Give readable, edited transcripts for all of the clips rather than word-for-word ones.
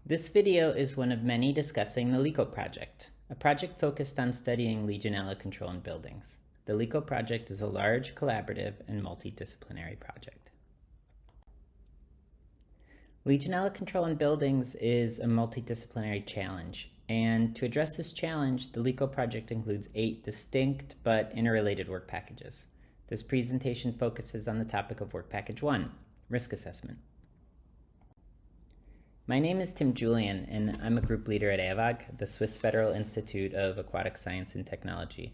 This video is one of many discussing the LeCo project, a project focused on studying Legionella control in buildings. The LeCo project is a large, collaborative, and multidisciplinary project. Legionella control in buildings is a multidisciplinary challenge, and to address this challenge, the LeCo project includes 8 distinct but interrelated work packages. This presentation focuses on the topic of Work Package 1, Risk Assessment. My name is Tim Julian, and I'm a group leader at AVAG, the Swiss Federal Institute of Aquatic Science and Technology.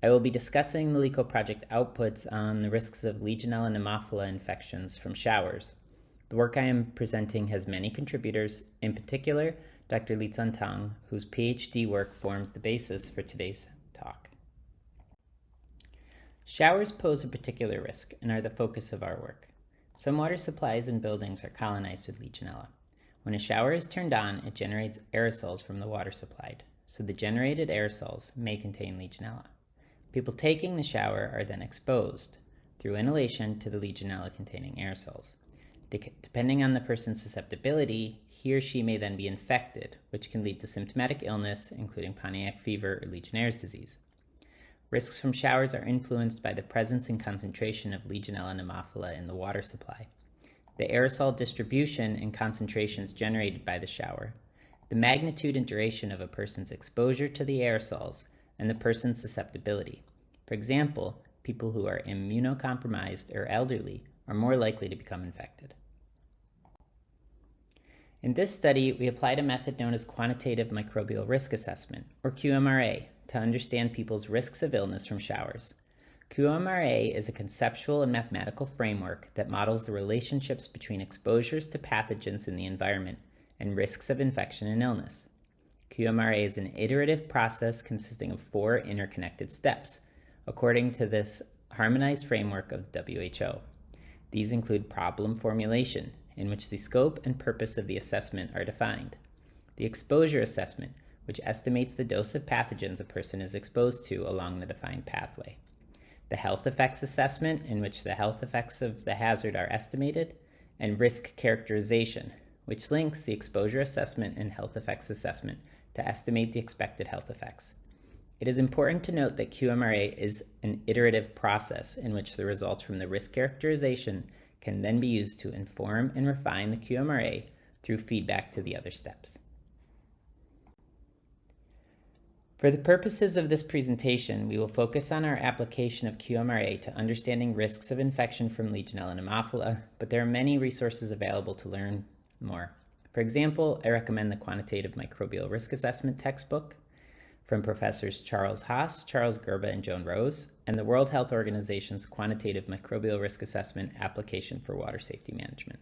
I will be discussing the LeCo project outputs on the risks of Legionella pneumophila infections from showers. The work I am presenting has many contributors, in particular, Dr. Li-Tsun Tang, whose PhD work forms the basis for today's talk. Showers pose a particular risk and are the focus of our work. Some water supplies in buildings are colonized with Legionella. When a shower is turned on, it generates aerosols from the water supplied, so the generated aerosols may contain Legionella. People taking the shower are then exposed, through inhalation, to the Legionella-containing aerosols. Depending on the person's susceptibility, he or she may then be infected, which can lead to symptomatic illness, including Pontiac fever or Legionnaire's disease. Risks from showers are influenced by the presence and concentration of Legionella pneumophila in the water supply, the aerosol distribution and concentrations generated by the shower, the magnitude and duration of a person's exposure to the aerosols, and the person's susceptibility. For example, people who are immunocompromised or elderly are more likely to become infected. In this study, we applied a method known as quantitative microbial risk assessment, or QMRA, to understand people's risks of illness from showers. QMRA is a conceptual and mathematical framework that models the relationships between exposures to pathogens in the environment and risks of infection and illness. QMRA is an iterative process consisting of 4 interconnected steps, according to this harmonized framework of the WHO. These include problem formulation, in which the scope and purpose of the assessment are defined; the exposure assessment, which estimates the dose of pathogens a person is exposed to along the defined pathway; the health effects assessment, in which the health effects of the hazard are estimated; and risk characterization, which links the exposure assessment and health effects assessment to estimate the expected health effects. It is important to note that QMRA is an iterative process in which the results from the risk characterization can then be used to inform and refine the QMRA through feedback to the other steps. For the purposes of this presentation, we will focus on our application of QMRA to understanding risks of infection from Legionella pneumophila, but there are many resources available to learn more. For example, I recommend the Quantitative Microbial Risk Assessment textbook from Professors Charles Haas, Charles Gerba, and Joan Rose, and the World Health Organization's Quantitative Microbial Risk Assessment Application for Water Safety Management.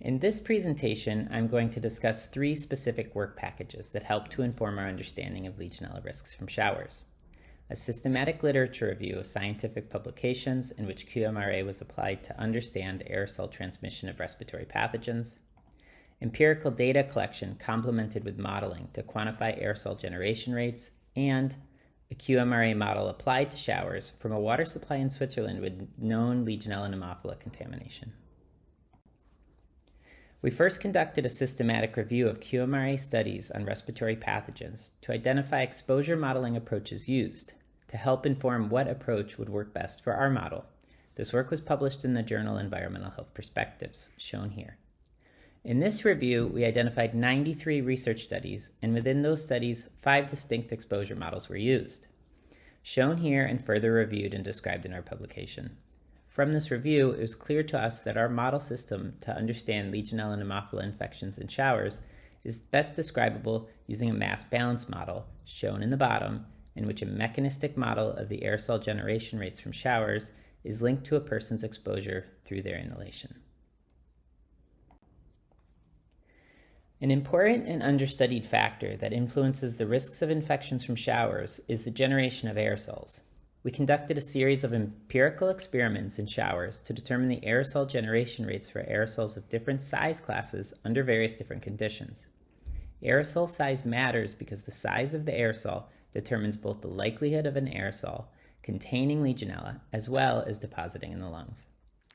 In this presentation, I'm going to discuss 3 specific work packages that help to inform our understanding of Legionella risks from showers: a systematic literature review of scientific publications in which QMRA was applied to understand aerosol transmission of respiratory pathogens; empirical data collection complemented with modeling to quantify aerosol generation rates; and a QMRA model applied to showers from a water supply in Switzerland with known Legionella pneumophila contamination. We first conducted a systematic review of QMRA studies on respiratory pathogens to identify exposure modeling approaches used to help inform what approach would work best for our model. This work was published in the journal Environmental Health Perspectives, shown here. In this review, we identified 93 research studies, and within those studies, 5 distinct exposure models were used, shown here and further reviewed and described in our publication. From this review, it was clear to us that our model system to understand Legionella pneumophila infections in showers is best describable using a mass balance model, shown in the bottom, in which a mechanistic model of the aerosol generation rates from showers is linked to a person's exposure through their inhalation. An important and understudied factor that influences the risks of infections from showers is the generation of aerosols. We conducted a series of empirical experiments in showers to determine the aerosol generation rates for aerosols of different size classes under various different conditions. Aerosol size matters because the size of the aerosol determines both the likelihood of an aerosol containing Legionella as well as depositing in the lungs.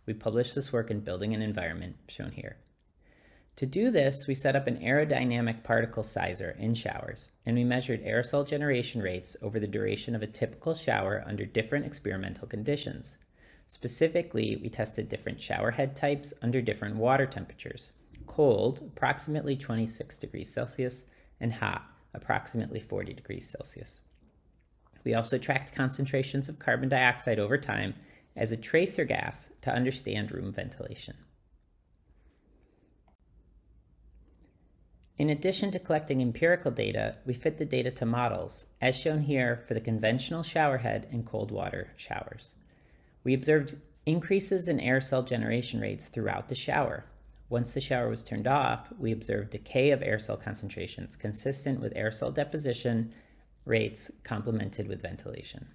We published this work in Building an Environment, shown here. To do this, we set up an aerodynamic particle sizer in showers, and we measured aerosol generation rates over the duration of a typical shower under different experimental conditions. Specifically, we tested different shower head types under different water temperatures: cold, approximately 26 degrees Celsius, and hot, approximately 40 degrees Celsius. We also tracked concentrations of carbon dioxide over time as a tracer gas to understand room ventilation. In addition to collecting empirical data, we fit the data to models, as shown here for the conventional showerhead and cold water showers. We observed increases in aerosol generation rates throughout the shower. Once the shower was turned off, we observed decay of aerosol concentrations consistent with aerosol deposition rates complemented with ventilation.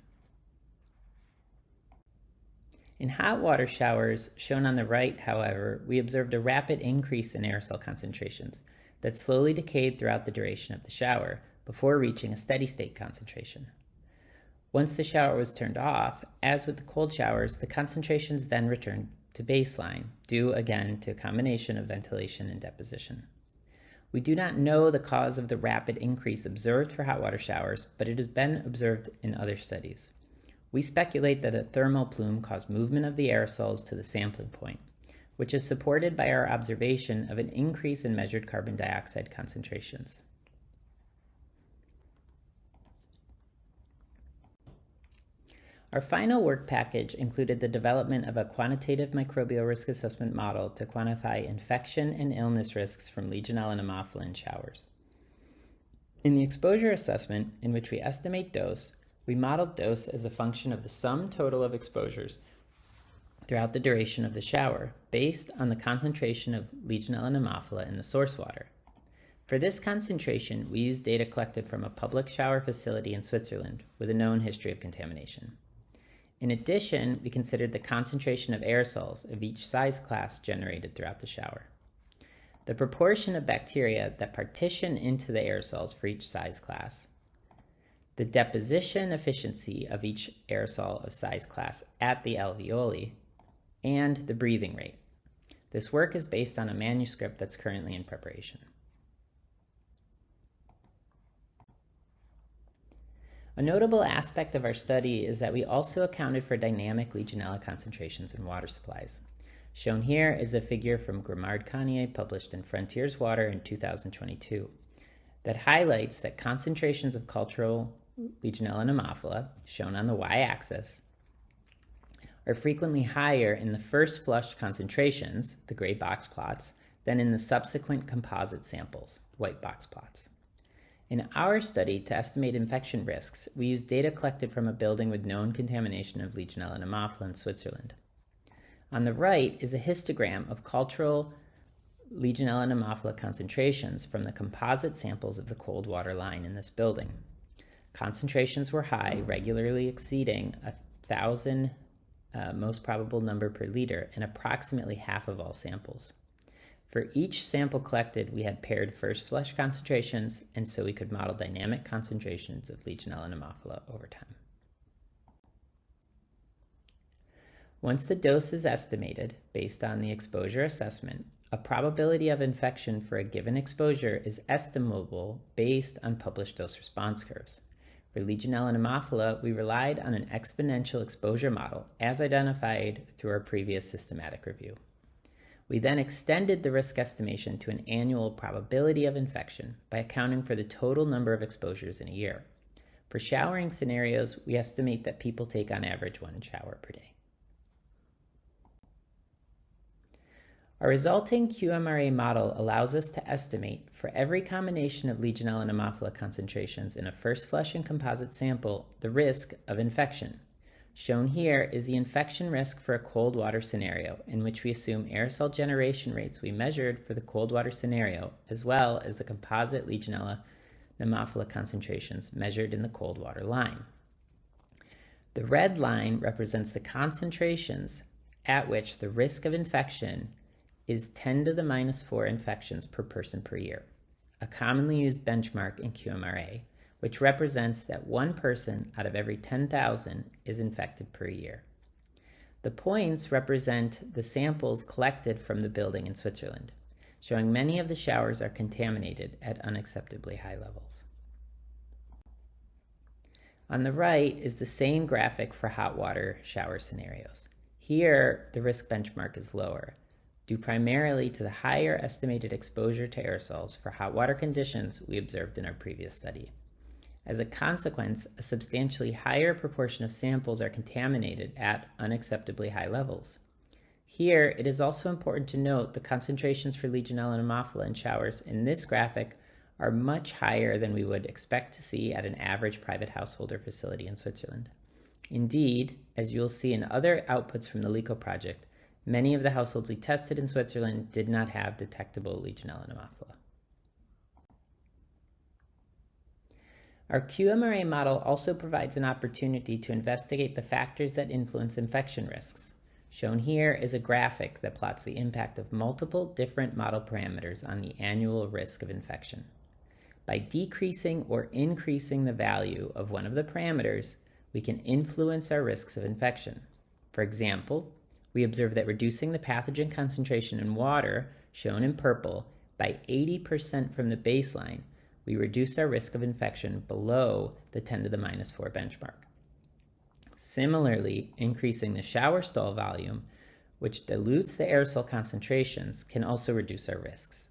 In hot water showers, shown on the right, however, we observed a rapid increase in aerosol concentrations that slowly decayed throughout the duration of the shower before reaching a steady state concentration. Once the shower was turned off, as with the cold showers, the concentrations then returned to baseline, due again to a combination of ventilation and deposition. We do not know the cause of the rapid increase observed for hot water showers, but it has been observed in other studies. We speculate that a thermal plume caused movement of the aerosols to the sampling point, which is supported by our observation of an increase in measured carbon dioxide concentrations. Our final work package included the development of a quantitative microbial risk assessment model to quantify infection and illness risks from Legionella pneumophila in showers. In the exposure assessment, in which we estimate dose, we modeled dose as a function of the sum total of exposures throughout the duration of the shower, based on the concentration of Legionella pneumophila in the source water. For this concentration, we used data collected from a public shower facility in Switzerland with a known history of contamination. In addition, we considered the concentration of aerosols of each size class generated throughout the shower, the proportion of bacteria that partition into the aerosols for each size class, the deposition efficiency of each aerosol of size class at the alveoli, and the breathing rate. This work is based on a manuscript that's currently in preparation. A notable aspect of our study is that we also accounted for dynamic Legionella concentrations in water supplies. Shown here is a figure from Grimard-Cagnier published in Frontiers Water in 2022 that highlights that concentrations of cultural Legionella pneumophila, shown on the y-axis, are frequently higher in the first flush concentrations, the gray box plots, than in the subsequent composite samples, white box plots. In our study to estimate infection risks, we used data collected from a building with known contamination of Legionella pneumophila in Switzerland. On the right is a histogram of cultural Legionella pneumophila concentrations from the composite samples of the cold water line in this building. Concentrations were high, regularly exceeding 1,000 most probable number per liter in approximately half of all samples. For each sample collected, we had paired first flush concentrations, and so we could model dynamic concentrations of Legionella pneumophila over time. Once the dose is estimated based on the exposure assessment, a probability of infection for a given exposure is estimable based on published dose-response curves. For Legionella pneumophila, we relied on an exponential exposure model as identified through our previous systematic review. We then extended the risk estimation to an annual probability of infection by accounting for the total number of exposures in a year. For showering scenarios, we estimate that people take on average 1 shower per day. Our resulting QMRA model allows us to estimate for every combination of Legionella pneumophila concentrations in a first flush and composite sample the risk of infection. Shown here is the infection risk for a cold water scenario, in which we assume aerosol generation rates we measured for the cold water scenario, as well as the composite Legionella pneumophila concentrations measured in the cold water line. The red line represents the concentrations at which the risk of infection is 10 to the minus 4 infections per person per year, a commonly used benchmark in QMRA, which represents that 1 person out of every 10,000 is infected per year. The points represent the samples collected from the building in Switzerland, showing many of the showers are contaminated at unacceptably high levels. On the right is the same graphic for hot water shower scenarios. Here, the risk benchmark is lower, due primarily to the higher estimated exposure to aerosols for hot water conditions we observed in our previous study. As a consequence, a substantially higher proportion of samples are contaminated at unacceptably high levels. Here, it is also important to note the concentrations for Legionella pneumophila in showers in this graphic are much higher than we would expect to see at an average private household or facility in Switzerland. Indeed, as you'll see in other outputs from the LeCo project, many of the households we tested in Switzerland did not have detectable Legionella pneumophila. Our QMRA model also provides an opportunity to investigate the factors that influence infection risks. Shown here is a graphic that plots the impact of multiple different model parameters on the annual risk of infection. By decreasing or increasing the value of one of the parameters, we can influence our risks of infection. For example, we observe that reducing the pathogen concentration in water, shown in purple, by 80% from the baseline, we reduce our risk of infection below the 10 to the minus 4 benchmark. Similarly, increasing the shower stall volume, which dilutes the aerosol concentrations, can also reduce our risks.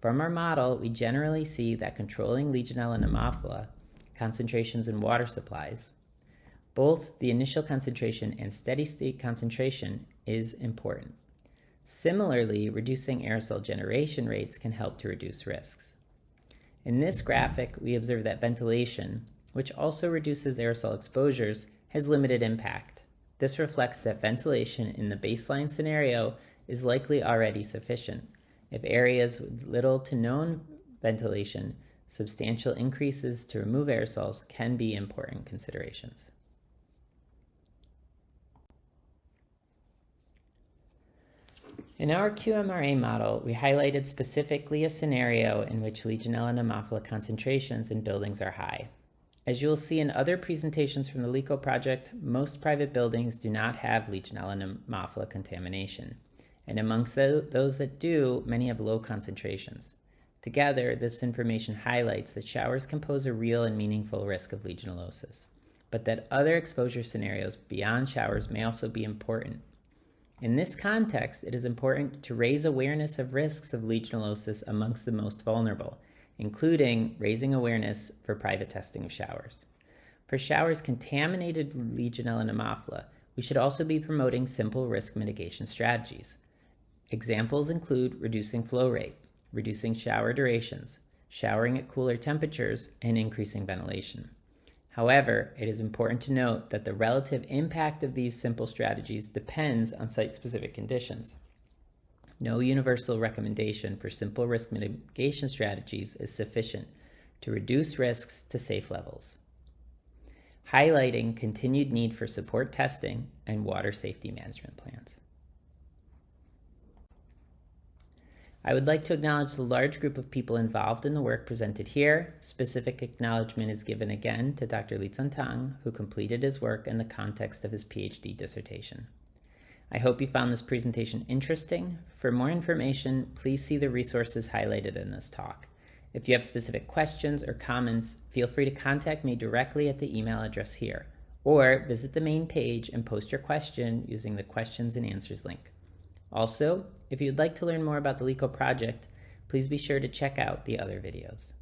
From our model, we generally see that controlling Legionella pneumophila concentrations in water supplies, both the initial concentration and steady-state concentration, is important. Similarly, reducing aerosol generation rates can help to reduce risks. In this graphic, we observe that ventilation, which also reduces aerosol exposures, has limited impact. This reflects that ventilation in the baseline scenario is likely already sufficient. If areas with little to no ventilation, substantial increases to remove aerosols can be important considerations. In our QMRA model, we highlighted specifically a scenario in which Legionella pneumophila concentrations in buildings are high. As you will see in other presentations from the LeCo project, most private buildings do not have Legionella pneumophila contamination, and amongst those that do, many have low concentrations. Together, this information highlights that showers can pose a real and meaningful risk of legionellosis, but that other exposure scenarios beyond showers may also be important. In this context, it is important to raise awareness of risks of legionellosis amongst the most vulnerable, including raising awareness for private testing of showers. For showers contaminated with Legionella pneumophila, we should also be promoting simple risk mitigation strategies. Examples include reducing flow rate, reducing shower durations, showering at cooler temperatures, and increasing ventilation. However, it is important to note that the relative impact of these simple strategies depends on site-specific conditions. No universal recommendation for simple risk mitigation strategies is sufficient to reduce risks to safe levels, highlighting continued need for support testing and water safety management plans. I would like to acknowledge the large group of people involved in the work presented here. Specific acknowledgement is given again to Dr. Li-Tsung Tang, who completed his work in the context of his PhD dissertation. I hope you found this presentation interesting. For more information, please see the resources highlighted in this talk. If you have specific questions or comments, feel free to contact me directly at the email address here, or visit the main page and post your question using the questions and answers link. Also, if you'd like to learn more about the LeCo project, please be sure to check out the other videos.